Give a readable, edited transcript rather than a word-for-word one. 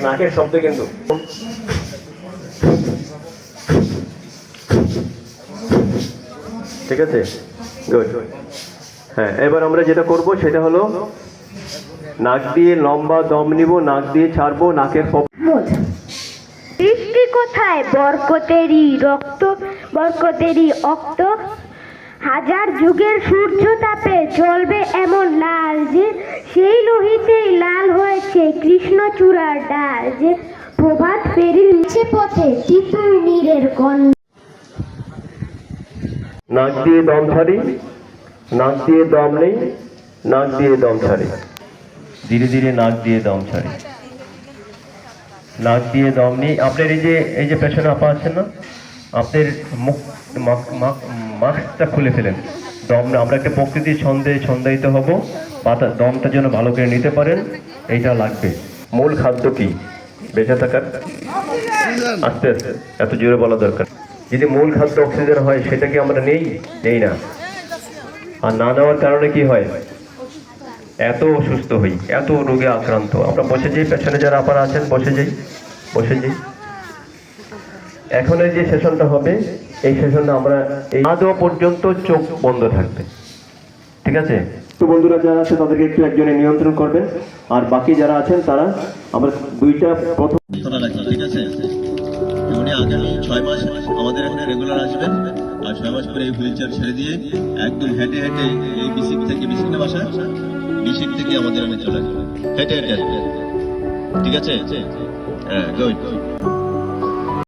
নাকের শব্দ কিন্তু। ঠিক আছে, গুড। হ্যাঁ, এবার আমরা যেটা করব সেটা হলো নাক দিয়ে লম্বা দম নিব, নাক দিয়ে ছাড়বো, নাকের সৃষ্টি কোথায় বরকতেরই রক্ত, বরকতেরই অক্ত, হাজার যুগের সূর্য তাপে জ্বলবে এমন লাল যে সেই লোহিতেই লাল হয়েছে কৃষ্ণচূড়ার ডাল, যে প্রভাত ফেরিছে পথে তিতুর নীরের গন্ধ। নাক দিয়ে দম ছাড়ি, নাক দিয়ে দম নেই, নাক দিয়ে দম ছাড়ি, ধীরে ধীরে নাক দিয়ে দম ছাড়ি, নাক দিয়ে দম নিই। আপনার এই যে পেছনে আপা আছেন না, আপনার মুখ মাস্কটা খুলে ফেলেন। দম আমরা একটা প্রকৃতির ছন্দে ছন্দায়িত হব, পাতা দমটা যেন ভালো করে নিতে পারেন, এইটা লাগবে। মূল খাদ্য কি বেঁচে থাকার? আস্তে আস্তে, এত জোরে বলা দরকার। যদি মূল খাদ্য অক্সিজেন হয় সেটা কি আমরা নেই না। আর না নেওয়ার কারণে কি হয়? এত অসুস্থ হই, এত রোগে আক্রান্ত। আমরা বসে যাই, পেছনে যারা আপনারা আছেন বসে যাই। এখন এই যে সেশনটা হবে, এই সেশনটা আমরা এই আদৌ পর্যন্ত চোখ বন্ধ থাকবে, ঠিক আছে? তো বন্ধুরা যারা আছে তাদেরকে একটু একজনে নিয়ন্ত্রণ করবেন, আর বাকি যারা আছেন তারা আমরা দুইটা প্রথম রাখলাম, ঠিক আছে? উনি আগামী 6 মাস আমাদের এখানে রেগুলার আসবেন, আর 6 মাস পরে এই হুইল চেয়ার ছেড়ে দিয়ে একদম হেঁটে এই বিসিক থেকে বিসিকটা বাসা বিসিক থেকে আমাদের এখানে চলে আসবেন, হেঁটে আসবেন, ঠিক আছে? হ্যাঁ, গুড।